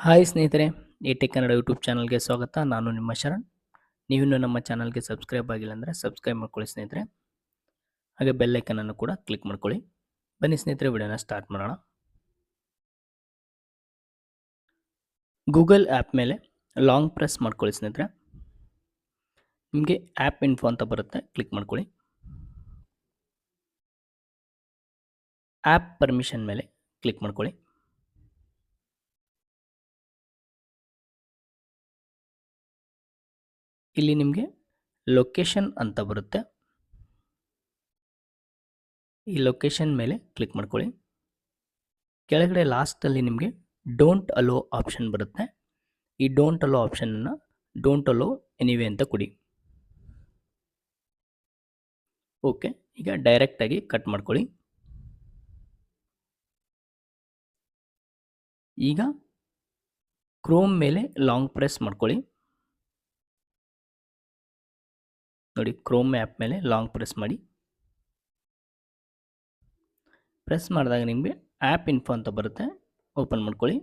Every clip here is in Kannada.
ಹಾಯ್ ಸ್ನೇಹಿತರೆ, ಎ ಟೆಕ್ ಕನ್ನಡ ಯೂಟ್ಯೂಬ್ ಚಾನಲ್ಗೆ ಸ್ವಾಗತ. ನಾನು ನಿಮ್ಮ ಶರಣ್. ನೀವಿನ್ನೂ ನಮ್ಮ ಚಾನಲ್ಗೆ ಸಬ್ಸ್ಕ್ರೈಬ್ ಆಗಿಲ್ಲ ಅಂದರೆ ಸಬ್ಸ್ಕ್ರೈಬ್ ಮಾಡ್ಕೊಳ್ಳಿ ಸ್ನೇಹಿತರೆ. ಹಾಗೆ ಬೆಲ್ ಐಕನನ್ನು ಕೂಡ ಕ್ಲಿಕ್ ಮಾಡ್ಕೊಳ್ಳಿ. ಬನ್ನಿ ಸ್ನೇಹಿತರೆ, ವಿಡಿಯೋನ ಸ್ಟಾರ್ಟ್ ಮಾಡೋಣ. ಗೂಗಲ್ ಆ್ಯಪ್ ಮೇಲೆ ಲಾಂಗ್ ಪ್ರೆಸ್ ಮಾಡ್ಕೊಳ್ಳಿ ಸ್ನೇಹಿತರೆ. ನಿಮಗೆ ಆ್ಯಪ್ ಇನ್ಫೋ ಅಂತ ಬರುತ್ತೆ, ಕ್ಲಿಕ್ ಮಾಡ್ಕೊಳ್ಳಿ. ಆ್ಯಪ್ ಪರ್ಮಿಷನ್ ಮೇಲೆ ಕ್ಲಿಕ್ ಮಾಡ್ಕೊಳ್ಳಿ. ಇಲ್ಲಿ ನಿಮಗೆ ಲೊಕೇಶನ್ ಅಂತ ಬರುತ್ತೆ. ಈ ಲೊಕೇಶನ್ ಮೇಲೆ ಕ್ಲಿಕ್ ಮಾಡ್ಕೊಳ್ಳಿ. ಕೆಳಗಡೆ ಲಾಸ್ಟಲ್ಲಿ ನಿಮಗೆ ಡೋಂಟ್ ಅಲೋ ಆಪ್ಷನ್ ಬರುತ್ತೆ. ಈ ಡೋಂಟ್ ಅಲೋ ಆಪ್ಷನನ್ನು ಡೋಂಟ್ ಅಲೋ ಎನಿವೆ ಅಂತ ಕೊಡಿ. ಓಕೆ, ಈಗ ಡೈರೆಕ್ಟಾಗಿ ಕಟ್ ಮಾಡ್ಕೊಳ್ಳಿ. ಈಗ ಕ್ರೋಮ್ ಮೇಲೆ ಲಾಂಗ್ ಪ್ರೆಸ್ ಮಾಡ್ಕೊಳ್ಳಿ. ನೋಡಿ, ಕ್ರೋಮ್ ಆ್ಯಪ್ ಮೇಲೆ ಲಾಂಗ್ ಪ್ರೆಸ್ ಮಾಡಿ. ಪ್ರೆಸ್ ಮಾಡಿದಾಗ ನಿಮಗೆ ಆ್ಯಪ್ ಇನ್ಫೋ ಅಂತ ಬರುತ್ತೆ, ಓಪನ್ ಮಾಡ್ಕೊಳ್ಳಿ.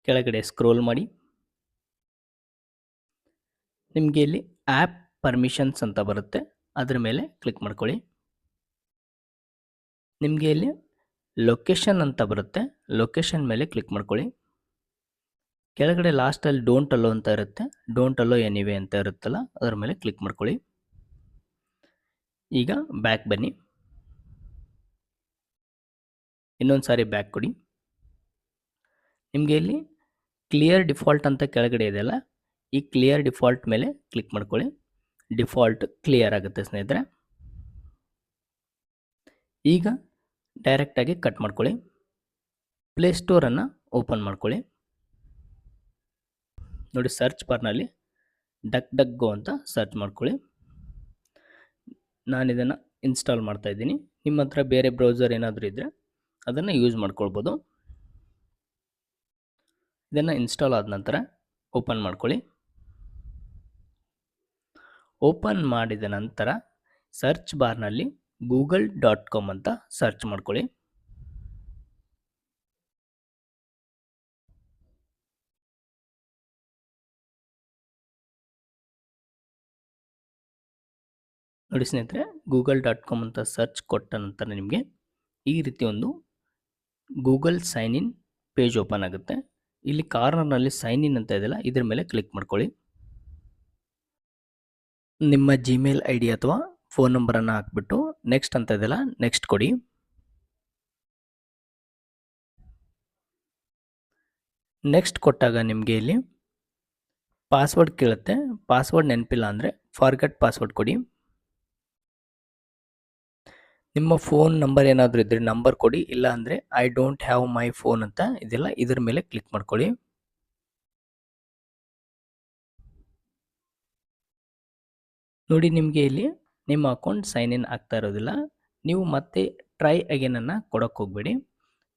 ಕೆಳಗಡೆ ಸ್ಕ್ರೋಲ್ ಮಾಡಿ. ನಿಮಗೆ ಇಲ್ಲಿ ಆ್ಯಪ್ ಪರ್ಮಿಷನ್ಸ್ ಅಂತ ಬರುತ್ತೆ, ಅದರ ಮೇಲೆ ಕ್ಲಿಕ್ ಮಾಡ್ಕೊಳ್ಳಿ. ನಿಮಗೆ ಇಲ್ಲಿ ಲೊಕೇಶನ್ ಅಂತ ಬರುತ್ತೆ, ಲೊಕೇಶನ್ ಮೇಲೆ ಕ್ಲಿಕ್ ಮಾಡ್ಕೊಳ್ಳಿ. ಕೆಳಗಡೆ ಲಾಸ್ಟಲ್ಲಿ ಡೋಂಟ್ ಅಲೋ ಅಂತ ಇರುತ್ತೆ, ಡೋಂಟ್ ಅಲೋ ಎನಿವೆ ಅಂತ ಇರುತ್ತಲ್ಲ, ಅದರ ಮೇಲೆ ಕ್ಲಿಕ್ ಮಾಡ್ಕೊಳ್ಳಿ. ಈಗ ಬ್ಯಾಕ್ ಬನ್ನಿ. ಇನ್ನೊಂದು ಸಾರಿ ಬ್ಯಾಕ್ ಕೊಡಿ. ನಿಮಗೆ ಇಲ್ಲಿ ಕ್ಲಿಯರ್ ಡಿಫಾಲ್ಟ್ ಅಂತ ಕೆಳಗಡೆ ಇದೆಯಲ್ಲ, ಈ ಕ್ಲಿಯರ್ ಡಿಫಾಲ್ಟ್ ಮೇಲೆ ಕ್ಲಿಕ್ ಮಾಡ್ಕೊಳ್ಳಿ. ಡಿಫಾಲ್ಟ್ ಕ್ಲಿಯರ್ ಆಗುತ್ತೆ ಸ್ನೇಹಿತರೆ. ಈಗ ಡೈರೆಕ್ಟಾಗಿ ಕಟ್ ಮಾಡ್ಕೊಳ್ಳಿ. ಪ್ಲೇಸ್ಟೋರನ್ನು ಓಪನ್ ಮಾಡ್ಕೊಳ್ಳಿ. ನೋಡಿ, ಸರ್ಚ್ ಬಾರ್ನಲ್ಲಿ ಡಕ್ ಡಕ್ ಗೋ ಅಂತ ಸರ್ಚ್ ಮಾಡ್ಕೊಳ್ಳಿ. ನಾನು ಇದನ್ನು ಇನ್ಸ್ಟಾಲ್ ಮಾಡ್ತಾ ಇದ್ದೀನಿ. ನಿಮ್ಮ ಹತ್ರ ಬೇರೆ ಬ್ರೌಸರ್ ಏನಾದರೂ ಇದ್ದರೆ ಅದನ್ನು ಯೂಸ್ ಮಾಡ್ಕೊಳ್ಬೋದು. ಇದನ್ನು ಇನ್ಸ್ಟಾಲ್ ಆದ ನಂತರ ಓಪನ್ ಮಾಡ್ಕೊಳ್ಳಿ. ಓಪನ್ ಮಾಡಿದ ನಂತರ ಸರ್ಚ್ ಬಾರ್ನಲ್ಲಿ google.com ಅಂತ ಸರ್ಚ್ ಮಾಡ್ಕೊಳ್ಳಿ. ನೋಡಿ ಸ್ನೇಹಿತರೆ, google.com ಅಂತ ಸರ್ಚ್ ಕೊಟ್ಟ ನಂತರ ನಿಮಗೆ ಈ ರೀತಿ ಒಂದು Google sign in page open ಆಗುತ್ತೆ. ಇಲ್ಲಿ ಕಾರ್ನರ್ನಲ್ಲಿ ಸೈನ್ ಇನ್ ಅಂತ ಇದೆಯಲ್ಲ, ಇದ್ರ ಮೇಲೆ ಕ್ಲಿಕ್ ಮಾಡ್ಕೊಳ್ಳಿ. ನಿಮ್ಮ ಜಿಮೇಲ್ ಐ ಡಿ ಅಥವಾ ಫೋನ್ ನಂಬರನ್ನು ಹಾಕ್ಬಿಟ್ಟು ನೆಕ್ಸ್ಟ್ ಅಂತ ಇದೆಯಲ್ಲ, ನೆಕ್ಸ್ಟ್ ಕೊಡಿ. ನೆಕ್ಸ್ಟ್ ಕೊಟ್ಟಾಗ ನಿಮಗೆ ಇಲ್ಲಿ ಪಾಸ್ವರ್ಡ್ ಕೇಳುತ್ತೆ. ಪಾಸ್ವರ್ಡ್ ನೆನಪಿಲ್ಲ ಅಂದರೆ ಫಾರ್ಗೆಟ್ ಪಾಸ್ವರ್ಡ್ ಕೊಡಿ. ನಿಮ್ಮ ಫೋನ್ ನಂಬರ್ ಏನಾದರೂ ಇದ್ದರೆ ನಂಬರ್ ಕೊಡಿ, ಇಲ್ಲ ಅಂದರೆ I don't have my phone ಅಂತ ಇದೆಲ್ಲ, ಇದ್ರ ಮೇಲೆ ಕ್ಲಿಕ್ ಮಾಡ್ಕೊಳ್ಳಿ. ನೋಡಿ, ನಿಮಗೆ ಇಲ್ಲಿ ನಿಮ್ಮ ಅಕೌಂಟ್ ಸೈನ್ ಇನ್ ಆಗ್ತಾ ಇರೋದಿಲ್ಲ. ನೀವು ಮತ್ತೆ ಟ್ರೈ ಅಗೇನನ್ನು ಕೊಡೋಕ್ಕೆ ಹೋಗಬೇಡಿ.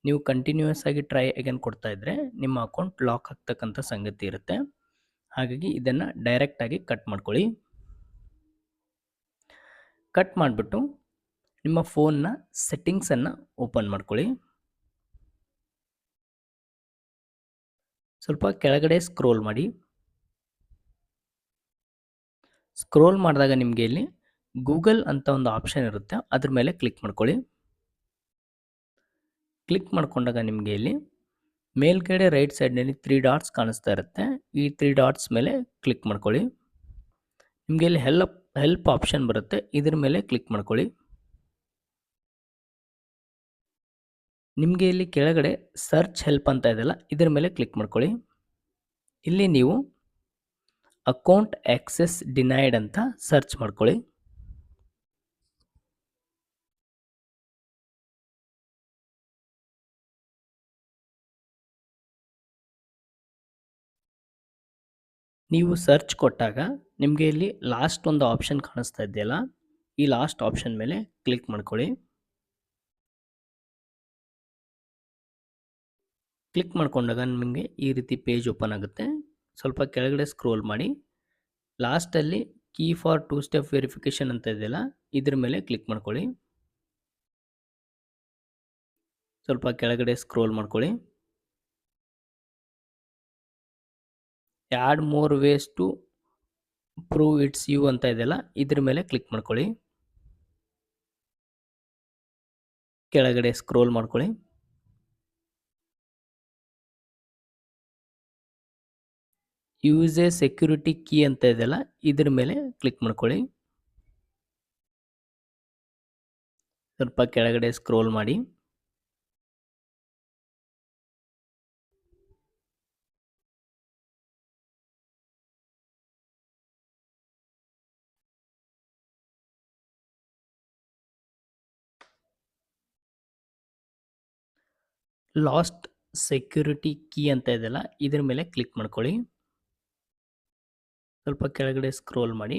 ನೀವು ಕಂಟಿನ್ಯೂಯಸ್ ಆಗಿ ಟ್ರೈ ಅಗೇನ್ ಕೊಡ್ತಾ ಇದ್ದರೆ ನಿಮ್ಮ ಅಕೌಂಟ್ ಲಾಕ್ ಆಗ್ತಕ್ಕಂಥ ಸಂಗತಿ ಇರುತ್ತೆ. ಹಾಗಾಗಿ ಇದನ್ನು ಡೈರೆಕ್ಟಾಗಿ ಕಟ್ ಮಾಡ್ಕೊಳ್ಳಿ. ಕಟ್ ಮಾಡಿಬಿಟ್ಟು ನಿಮ್ಮ ಫೋನ್ನ ಸೆಟ್ಟಿಂಗ್ಸನ್ನು ಓಪನ್ ಮಾಡ್ಕೊಳ್ಳಿ. ಸ್ವಲ್ಪ ಕೆಳಗಡೆ ಸ್ಕ್ರೋಲ್ ಮಾಡಿ. ಸ್ಕ್ರೋಲ್ ಮಾಡಿದಾಗ ನಿಮಗೆ ಇಲ್ಲಿ ಗೂಗಲ್ ಅಂತ ಒಂದು ಆಪ್ಷನ್ ಇರುತ್ತೆ, ಅದ್ರ ಮೇಲೆ ಕ್ಲಿಕ್ ಮಾಡ್ಕೊಳ್ಳಿ. ಕ್ಲಿಕ್ ಮಾಡ್ಕೊಂಡಾಗ ನಿಮಗೆ ಇಲ್ಲಿ ಮೇಲ್ಗಡೆ ರೈಟ್ ಸೈಡ್ನಲ್ಲಿ 3 ಡಾಟ್ಸ್ ಕಾಣಿಸ್ತಾ ಇರುತ್ತೆ. ಈ 3 ಡಾಟ್ಸ್ ಮೇಲೆ ಕ್ಲಿಕ್ ಮಾಡ್ಕೊಳ್ಳಿ. ನಿಮಗೆ ಇಲ್ಲಿ ಹೆಲ್ಪ್ ಆಪ್ಷನ್ ಬರುತ್ತೆ, ಇದ್ರ ಮೇಲೆ ಕ್ಲಿಕ್ ಮಾಡ್ಕೊಳ್ಳಿ. ನಿಮಗೆ ಇಲ್ಲಿ ಕೆಳಗಡೆ ಸರ್ಚ್ ಹೆಲ್ಪ್ ಅಂತ ಇದೆಯಲ್ಲ, ಇದ್ರ ಮೇಲೆ ಕ್ಲಿಕ್ ಮಾಡ್ಕೊಳ್ಳಿ. ಇಲ್ಲಿ ನೀವು ಅಕೌಂಟ್ ಆಕ್ಸೆಸ್ ಡಿನೈಡ್ ಅಂತ ಸರ್ಚ್ ಮಾಡ್ಕೊಳ್ಳಿ. ನೀವು ಸರ್ಚ್ ಕೊಟ್ಟಾಗ ನಿಮಗೆ ಇಲ್ಲಿ ಲಾಸ್ಟ್ ಒಂದು ಆಪ್ಷನ್ ಕಾಣಿಸ್ತಾ ಇದೆಯಲ್ಲ, ಈ ಲಾಸ್ಟ್ ಆಪ್ಷನ್ ಮೇಲೆ ಕ್ಲಿಕ್ ಮಾಡ್ಕೊಳ್ಳಿ. ಕ್ಲಿಕ್ ಮಾಡ್ಕೊಂಡಾಗ ನಿಮಗೆ ಈ ರೀತಿ ಪೇಜ್ ಓಪನ್ ಆಗುತ್ತೆ. ಸ್ವಲ್ಪ ಕೆಳಗಡೆ ಸ್ಕ್ರೋಲ್ ಮಾಡಿ. ಲಾಸ್ಟಲ್ಲಿ ಕೀ ಫಾರ್ 2 ಸ್ಟೆಪ್ ವೆರಿಫಿಕೇಷನ್ ಅಂತ ಇದೆಯಲ್ಲ, ಇದ್ರ ಮೇಲೆ ಕ್ಲಿಕ್ ಮಾಡ್ಕೊಳ್ಳಿ. ಸ್ವಲ್ಪ ಕೆಳಗಡೆ ಸ್ಕ್ರೋಲ್ ಮಾಡ್ಕೊಳ್ಳಿ. Add more ways to prove it's you ಅಂತ ಇದೆಯಲ್ಲ, ಇದ್ರ ಮೇಲೆ ಕ್ಲಿಕ್ ಮಾಡ್ಕೊಳ್ಳಿ. ಕೆಳಗಡೆ ಸ್ಕ್ರೋಲ್ ಮಾಡ್ಕೊಳ್ಳಿ. ಯೂಸ್ ಎ ಸೆಕ್ಯೂರಿಟಿ ಕೀ ಅಂತ ಇದೆಯಲ್ಲ, ಇದ್ರ ಮೇಲೆ ಕ್ಲಿಕ್ ಮಾಡ್ಕೊಳ್ಳಿ. ಸ್ವಲ್ಪ ಕೆಳಗಡೆ ಸ್ಕ್ರೋಲ್ ಮಾಡಿ. ಲಾಸ್ಟ್ ಸೆಕ್ಯೂರಿಟಿ ಕೀ ಅಂತ ಇದೆಯಲ್ಲ, ಇದ್ರ ಮೇಲೆ ಕ್ಲಿಕ್ ಮಾಡ್ಕೊಳ್ಳಿ. ಸ್ವಲ್ಪ ಕೆಳಗಡೆ ಸ್ಕ್ರೋಲ್ ಮಾಡಿ.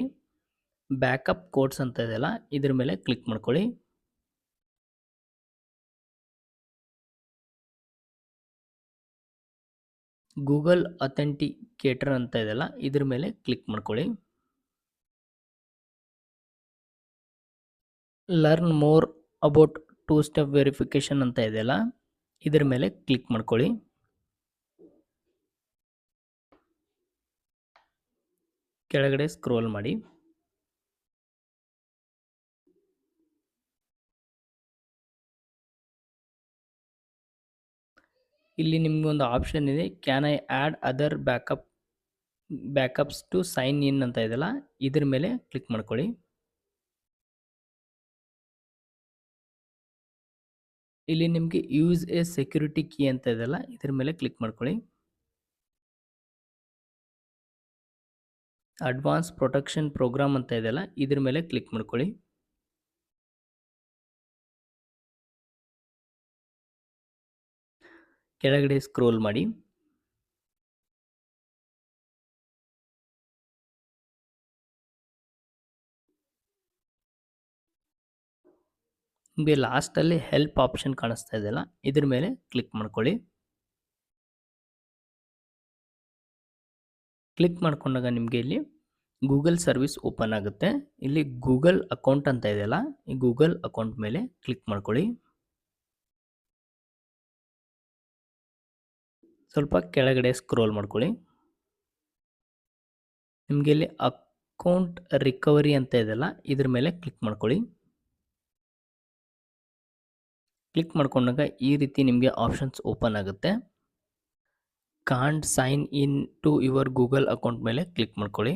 ಬ್ಯಾಕಪ್ ಕೋಡ್ಸ್ ಅಂತ ಇದೆಯಲ್ಲ, ಇದ್ರ ಮೇಲೆ ಕ್ಲಿಕ್ ಮಾಡ್ಕೊಳ್ಳಿ. ಗೂಗಲ್ ಅಥೆಂಟಿಕೇಟರ್ ಅಂತ ಇದೆಯಲ್ಲ, ಇದ್ರ ಮೇಲೆ ಕ್ಲಿಕ್ ಮಾಡ್ಕೊಳ್ಳಿ. Learn more about two step verification ಅಂತ ಇದೆಯಲ್ಲ, ಇದ್ರ ಮೇಲೆ ಕ್ಲಿಕ್ ಮಾಡ್ಕೊಳ್ಳಿ. ಕೆಳಗಡೆ ಸ್ಕ್ರೋಲ್ ಮಾಡಿ. ಇಲ್ಲಿ ನಿಮ್ಗೆ ಒಂದು ಆಪ್ಷನ್ ಇದೆ, can I add other backups to sign in ಅಂತ ಇದೆಯಲ್ಲ, ಇದ್ರ ಮೇಲೆ ಕ್ಲಿಕ್ ಮಾಡ್ಕೊಳ್ಳಿ. ಇಲ್ಲಿ ನಿಮಗೆ ಯೂಸ್ ಎ ಸೆಕ್ಯೂರಿಟಿ ಕೀ ಅಂತ ಇದೆಯಲ್ಲ, ಇದ್ರ ಮೇಲೆ ಕ್ಲಿಕ್ ಮಾಡ್ಕೊಳ್ಳಿ. ಅಡ್ವಾನ್ಸ್ ಪ್ರೊಟೆಕ್ಷನ್ ಪ್ರೋಗ್ರಾಮ್ ಅಂತ ಇದೆಯಲ್ಲ, ಇದ್ರ ಮೇಲೆ ಕ್ಲಿಕ್ ಮಾಡ್ಕೊಳ್ಳಿ. ಕೆಳಗಡೆ ಸ್ಕ್ರೋಲ್ ಮಾಡಿ. ನಿಮಗೆ ಲಾಸ್ಟಲ್ಲಿ ಹೆಲ್ಪ್ ಆಪ್ಷನ್ ಕಾಣಿಸ್ತಾ ಇದೆಯಲ್ಲ, ಇದ್ರ ಮೇಲೆ ಕ್ಲಿಕ್ ಮಾಡ್ಕೊಳ್ಳಿ. ಕ್ಲಿಕ್ ಮಾಡ್ಕೊಂಡಾಗ ನಿಮಗೆ ಇಲ್ಲಿ ಗೂಗಲ್ ಸರ್ವಿಸ್ ಓಪನ್ ಆಗುತ್ತೆ. ಇಲ್ಲಿ ಗೂಗಲ್ ಅಕೌಂಟ್ ಅಂತ ಇದೆಯಲ್ಲ, ಈ ಗೂಗಲ್ ಅಕೌಂಟ್ ಮೇಲೆ ಕ್ಲಿಕ್ ಮಾಡ್ಕೊಳ್ಳಿ. ಸ್ವಲ್ಪ ಕೆಳಗಡೆ ಸ್ಕ್ರೋಲ್ ಮಾಡ್ಕೊಳ್ಳಿ. ನಿಮಗೆ ಇಲ್ಲಿ ಅಕೌಂಟ್ ರಿಕವರಿ ಅಂತ ಇದೆಯಲ್ಲ, ಇದ್ರ ಮೇಲೆ ಕ್ಲಿಕ್ ಮಾಡ್ಕೊಳ್ಳಿ. ಕ್ಲಿಕ್ ಮಾಡ್ಕೊಂಡಾಗ ಈ ರೀತಿ ನಿಮಗೆ ಆಪ್ಷನ್ಸ್ ಓಪನ್ ಆಗುತ್ತೆ. Can't sign in to your Google account ಮೇಲೆ ಕ್ಲಿಕ್ ಮಾಡ್ಕೊಳ್ಳಿ.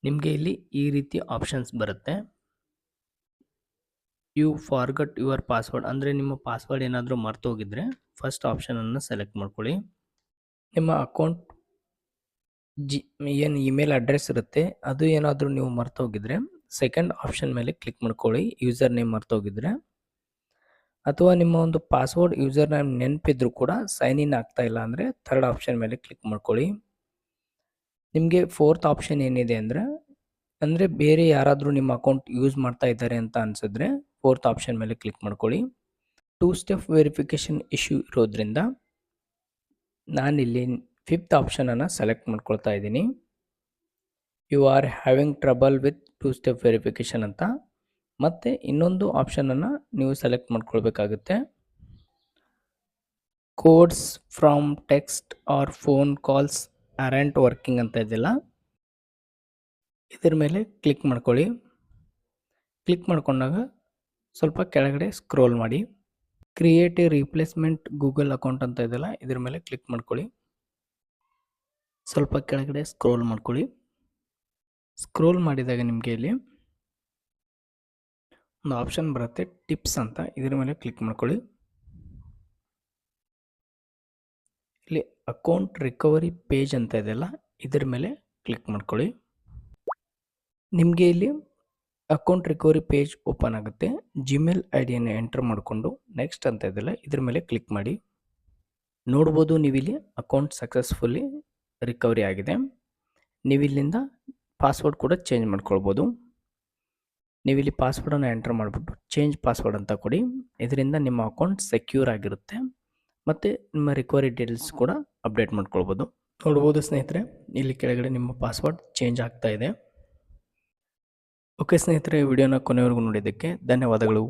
ನಿಮಗೆ ಇಲ್ಲಿ ಈ ರೀತಿ ಆಪ್ಷನ್ಸ್ ಬರುತ್ತೆ. ಯು ಫಾರ್ಗಟ್ ಯುವರ್ ಪಾಸ್ವರ್ಡ್ ಅಂದರೆ ನಿಮ್ಮ ಪಾಸ್ವರ್ಡ್ ಏನಾದರೂ ಮರ್ತೋಗಿದ್ರೆ ಫಸ್ಟ್ ಆಪ್ಷನನ್ನು ಸೆಲೆಕ್ಟ್ ಮಾಡ್ಕೊಳ್ಳಿ. ನಿಮ್ಮ ಅಕೌಂಟ್ ಏನು ಇಮೇಲ್ ಅಡ್ರೆಸ್ ಇರುತ್ತೆ ಅದು ಏನಾದರೂ ನೀವು ಮರ್ತೋಗಿದ್ರೆ ಸೆಕೆಂಡ್ ಆಪ್ಷನ್ ಮೇಲೆ ಕ್ಲಿಕ್ ಮಾಡ್ಕೊಳ್ಳಿ. ಯೂಸರ್ ನೇಮ್ ಮರ್ತೋಗಿದ್ರೆ ಅಥವಾ ನಿಮ್ಮ ಒಂದು ಪಾಸ್ವರ್ಡ್ ಯೂಸರ್ ನೇಮ್ ನೆನಪಿದ್ರು ಕೂಡ ಸೈನ್ ಇನ್ ಆಗ್ತಾ ಇಲ್ಲ ಅಂದರೆ ಥರ್ಡ್ ಆಪ್ಷನ್ ಮೇಲೆ ಕ್ಲಿಕ್ ಮಾಡ್ಕೊಳ್ಳಿ. ನಿಮಗೆ ಫೋರ್ತ್ ಆಪ್ಷನ್ ಏನಿದೆ ಅಂದರೆ ಬೇರೆ ಯಾರಾದರೂ ನಿಮ್ಮ ಅಕೌಂಟ್ ಯೂಸ್ ಮಾಡ್ತಾ ಇದ್ದಾರೆ ಅಂತ ಅನಿಸಿದ್ರೆ ಫೋರ್ತ್ ಆಪ್ಷನ್ ಮೇಲೆ ಕ್ಲಿಕ್ ಮಾಡ್ಕೊಳ್ಳಿ. ಟೂ ಸ್ಟೆಪ್ ವೆರಿಫಿಕೇಷನ್ ಇಶ್ಯೂ ಇರೋದ್ರಿಂದ ನಾನಿಲ್ಲಿ ಫಿಫ್ತ್ ಆಪ್ಷನನ್ನು ಸೆಲೆಕ್ಟ್ ಮಾಡ್ಕೊಳ್ತಾ ಇದ್ದೀನಿ. You are having trouble with two step verification ಅಂತ. ಮತ್ತು ಇನ್ನೊಂದು ಆಪ್ಷನನ್ನು ನೀವು ಸೆಲೆಕ್ಟ್ ಮಾಡ್ಕೊಳ್ಬೇಕಾಗುತ್ತೆ. Codes from text or phone calls aren't working ಅಂತ ಇದೆಯಲ್ಲ, ಇದರ ಮೇಲೆ ಕ್ಲಿಕ್ ಮಾಡ್ಕೊಳ್ಳಿ. ಕ್ಲಿಕ್ ಮಾಡ್ಕೊಂಡಾಗ ಸ್ವಲ್ಪ ಕೆಳಗಡೆ ಸ್ಕ್ರೋಲ್ ಮಾಡಿ. Create A replacement Google account ಅಂತ ಇದೆಯಲ್ಲ, ಇದ್ರ ಮೇಲೆ ಕ್ಲಿಕ್ ಮಾಡ್ಕೊಳ್ಳಿ. ಸ್ವಲ್ಪ ಕೆಳಗಡೆ ಸ್ಕ್ರೋಲ್ ಮಾಡ್ಕೊಳ್ಳಿ. ಸ್ಕ್ರೋಲ್ ಮಾಡಿದಾಗ ನಿಮಗೆ ಇಲ್ಲಿ ಒಂದು ಆಪ್ಷನ್ ಬರುತ್ತೆ ಟಿಪ್ಸ್ ಅಂತ, ಇದ್ರ ಮೇಲೆ ಕ್ಲಿಕ್ ಮಾಡ್ಕೊಳ್ಳಿ. ಇಲ್ಲಿ ಅಕೌಂಟ್ ರಿಕವರಿ ಪೇಜ್ ಅಂತ ಇದೆಯಲ್ಲ, ಇದ್ರ ಮೇಲೆ ಕ್ಲಿಕ್ ಮಾಡ್ಕೊಳ್ಳಿ. ನಿಮಗೆ ಇಲ್ಲಿ ಅಕೌಂಟ್ ರಿಕವರಿ ಪೇಜ್ ಓಪನ್ ಆಗುತ್ತೆ. ಜಿಮೇಲ್ ಐಡಿಯನ್ನು ಎಂಟರ್ ಮಾಡಿಕೊಂಡು ನೆಕ್ಸ್ಟ್ ಅಂತ ಇದೆಯಲ್ಲ, ಇದ್ರ ಮೇಲೆ ಕ್ಲಿಕ್ ಮಾಡಿ. ನೋಡ್ಬೋದು ನೀವಿಲ್ಲಿ ಅಕೌಂಟ್ ಸಕ್ಸಸ್ಫುಲ್ಲಿ ರಿಕವರಿ ಆಗಿದೆ. ನೀವಿಲ್ಲಿಂದ ಪಾಸ್ವರ್ಡ್ ಕೂಡ ಚೇಂಜ್ ಮಾಡ್ಕೊಳ್ಬೋದು. ನೀವಿಲ್ಲಿ ಪಾಸ್ವರ್ಡನ್ನು ಎಂಟರ್ ಮಾಡಿಬಿಟ್ಟು ಚೇಂಜ್ ಪಾಸ್ವರ್ಡ್ ಅಂತ ಕೊಡಿ. ಇದರಿಂದ ನಿಮ್ಮ ಅಕೌಂಟ್ ಸೆಕ್ಯೂರ್ ಆಗಿರುತ್ತೆ ಮತ್ತು ನಿಮ್ಮ ರಿಕವರಿ ಡೀಟೇಲ್ಸ್ ಕೂಡ ಅಪ್ಡೇಟ್ ಮಾಡ್ಕೊಳ್ಬೋದು. ನೋಡ್ಬೋದು ಸ್ನೇಹಿತರೆ, ಇಲ್ಲಿ ಕೆಳಗಡೆ ನಿಮ್ಮ ಪಾಸ್ವರ್ಡ್ ಚೇಂಜ್ ಆಗ್ತಾ ಇದೆ. ಓಕೆ ಸ್ನೇಹಿತರೆ, ಈ ವಿಡಿಯೋನ ಕೊನೆವರೆಗೂ ನೋಡಿದ್ದಕ್ಕೆ ಧನ್ಯವಾದಗಳು.